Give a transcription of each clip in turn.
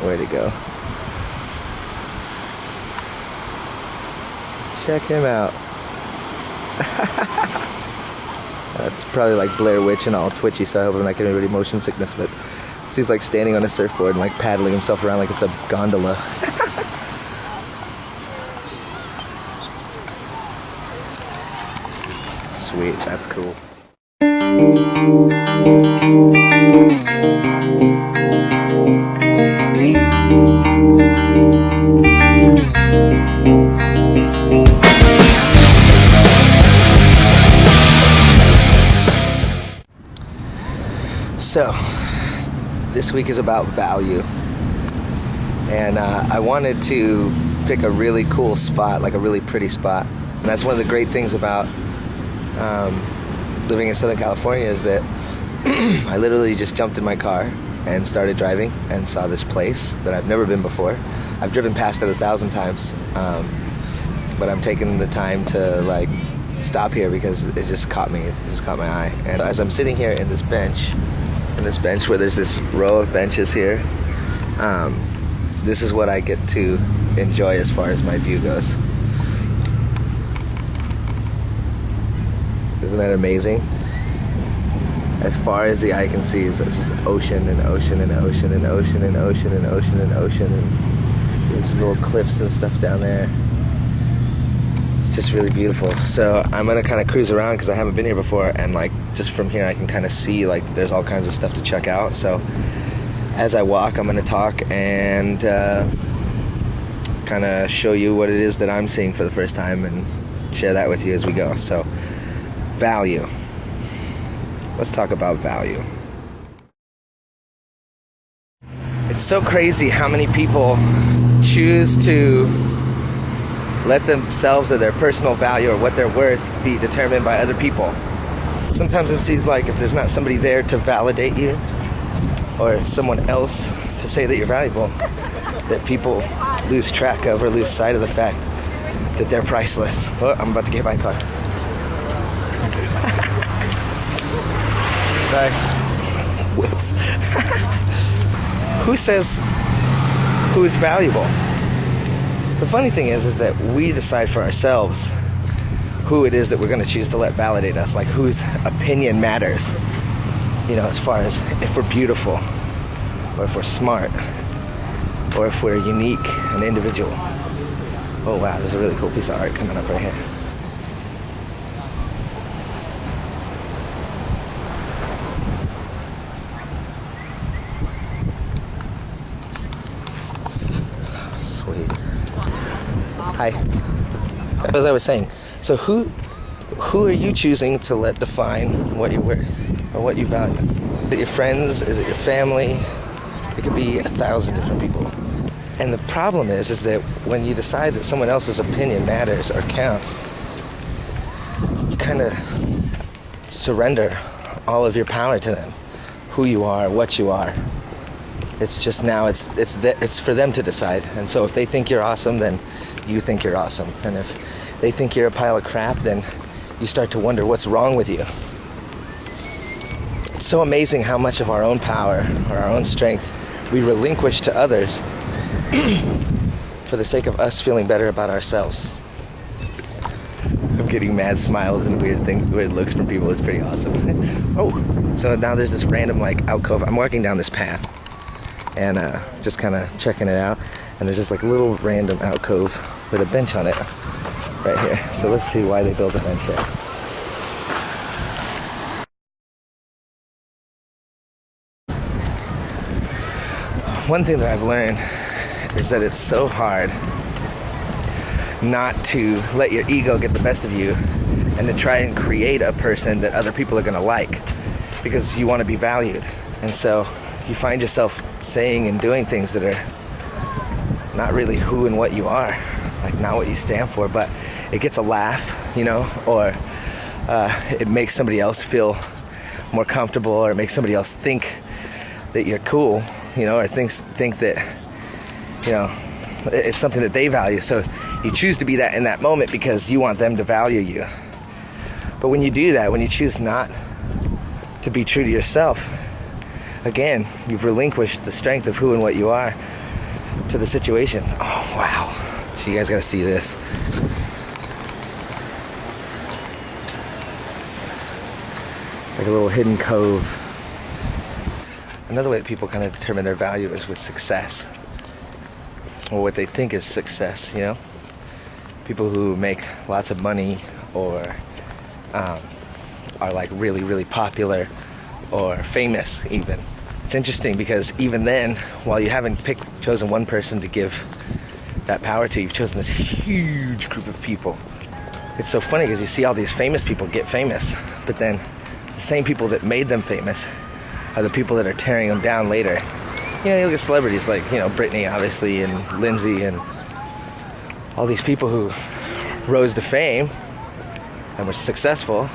Way to go. Check him out. That's probably like Blair Witch and all twitchy, so I hope I'm not getting really motion sickness, but he's like standing on a surfboard and like paddling himself around like it's a gondola. Sweet, that's cool. So, this week is about value, and I wanted to pick a really cool spot, like a really pretty spot, and that's one of the great things about living in Southern California is that I literally just jumped in my car and started driving and saw this place that I've never been before. I've driven past it 1,000 times, but I'm taking the time to like stop here because it just caught me. It just caught my eye. And as I'm sitting here in this bench where there's this row of benches here, this is what I get to enjoy as far as my view goes. Isn't that amazing? As far as the eye can see, it's just ocean and ocean and ocean and ocean and ocean and ocean and ocean, and there's little cliffs and stuff down there. It's just really beautiful. So I'm gonna kind of cruise around because I haven't been here before, and like just from here I can kind of see like there's all kinds of stuff to check out. So as I walk, I'm gonna talk and kind of show you what it is that I'm seeing for the first time and share that with you as we go. So value. Let's talk about value. It's so crazy how many people choose to let themselves or their personal value or what they're worth be determined by other people. Sometimes it seems like if there's not somebody there to validate you or someone else to say that you're valuable, that people lose track of or lose sight of the fact that they're priceless. Oh, I'm about to get hit by a car. Sorry. Whoops. Who says who's valuable? The funny thing is that we decide for ourselves who it is that we're going to choose to let validate us, like whose opinion matters. You know, as far as if we're beautiful, or if we're smart, or if we're unique and individual. Oh wow, there's a really cool piece of art coming up right here. Sweet. Hi. As I was saying, so who are you choosing to let define what you're worth or what you value? Is it your friends? Is it your family? It could be 1,000 different people. And the problem is that when you decide that someone else's opinion matters or counts, you kind of surrender all of your power to them, who you are, what you are. It's just now it's for them to decide. And so if they think you're awesome, then you think you're awesome. And if they think you're a pile of crap, then you start to wonder what's wrong with you. It's so amazing how much of our own power or our own strength we relinquish to others for the sake of us feeling better about ourselves. I'm getting mad smiles and weird looks from people. It's pretty awesome. Oh, so now there's this random like alcove. I'm walking down this path and just kind of checking it out, and there's just like a little random alcove with a bench on it right here. So let's see why they built a bench here. One thing that I've learned is that it's so hard not to let your ego get the best of you and to try and create a person that other people are going to like because you want to be valued. And so you find yourself saying and doing things that are not really who and what you are, like not what you stand for, but it gets a laugh, you know, or it makes somebody else feel more comfortable, or it makes somebody else think that you're cool, you know, or think that, you know, it's something that they value. So you choose to be that in that moment because you want them to value you. But when you do that, when you choose not to be true to yourself, again, you've relinquished the strength of who and what you are to the situation. Oh, wow. So you guys gotta see this. It's like a little hidden cove. Another way that people kind of determine their value is with success, or what they think is success, you know? People who make lots of money, or are like really, really popular, or famous even. It's interesting because even then, while you haven't chosen one person to give that power to, you've chosen this huge group of people. It's so funny because you see all these famous people get famous, but then the same people that made them famous are the people that are tearing them down later. You know, you look at celebrities like, you know, Britney, obviously, and Lindsay, and all these people who rose to fame and were successful,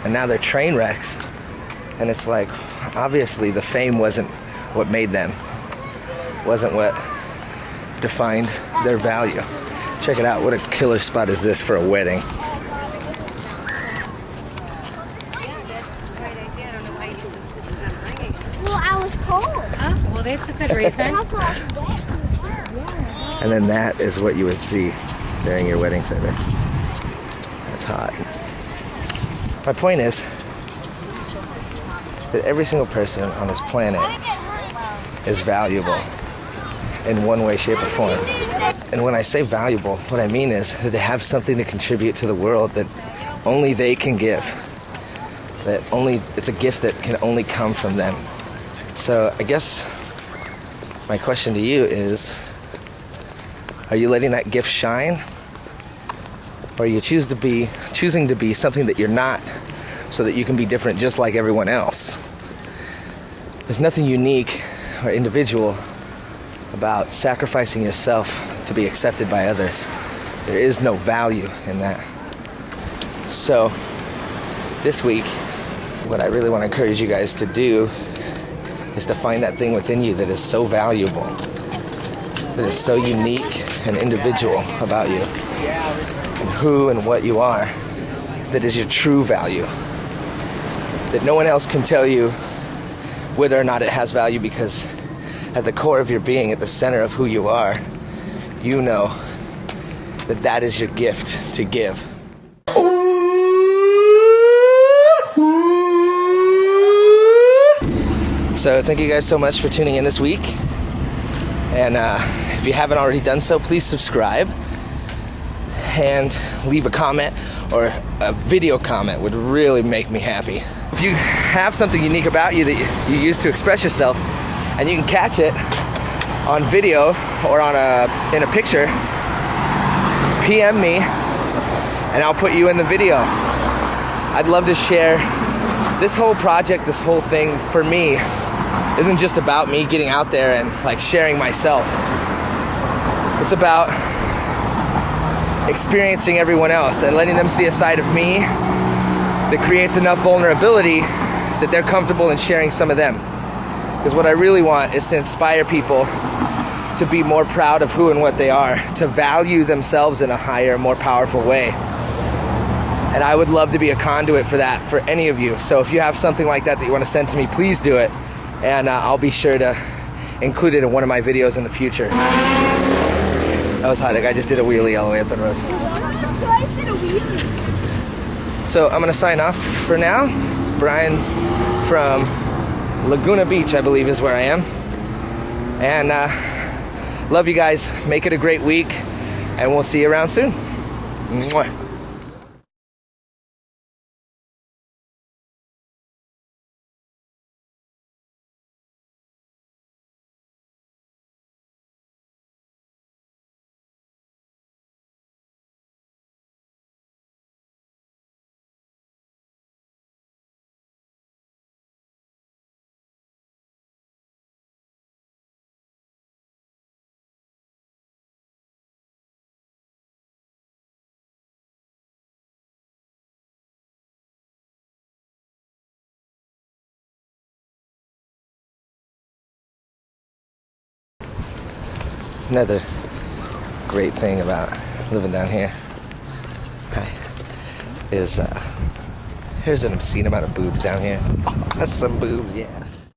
and now they're train wrecks. And it's like, obviously the fame wasn't what made them, wasn't what defined their value. Check it out, what a killer spot is this for a wedding. Well, I was cold. Oh, well, that's a good reason. And then that is what you would see during your wedding service. That's hot. My point is that every single person on this planet is valuable in one way, shape, or form. And when I say valuable, what I mean is that they have something to contribute to the world that only they can give. It's a gift that can only come from them. So I guess my question to you is, are you letting that gift shine? Or are you choosing to be something that you're not, so that you can be different just like everyone else? There's nothing unique or individual about sacrificing yourself to be accepted by others. There is no value in that. So this week, what I really want to encourage you guys to do is to find that thing within you that is so valuable, that is so unique and individual about you, and who and what you are, that is your true value, that no one else can tell you whether or not it has value, because at the core of your being, at the center of who you are, you know that that is your gift to give. So thank you guys so much for tuning in this week. And if you haven't already done so, please subscribe and leave a comment, or a video comment would really make me happy. If you have something unique about you that you use to express yourself, and you can catch it on video or in a picture, PM me and I'll put you in the video. I'd love to share this whole project. This whole thing for me isn't just about me getting out there and like sharing myself. It's about experiencing everyone else and letting them see a side of me that creates enough vulnerability that they're comfortable in sharing some of them. Because what I really want is to inspire people to be more proud of who and what they are, to value themselves in a higher, more powerful way. And I would love to be a conduit for that, for any of you. So if you have something like that you want to send to me, please do it. And I'll be sure to include it in one of my videos in the future. That was hot. That guy just did a wheelie all the way up the road. So I'm going to sign off for now. Brian's from Laguna Beach, I believe is where I am. And love you guys. Make it a great week. And we'll see you around soon. Mwah. Another great thing about living down here is here's an obscene amount of boobs down here. Awesome boobs, yeah.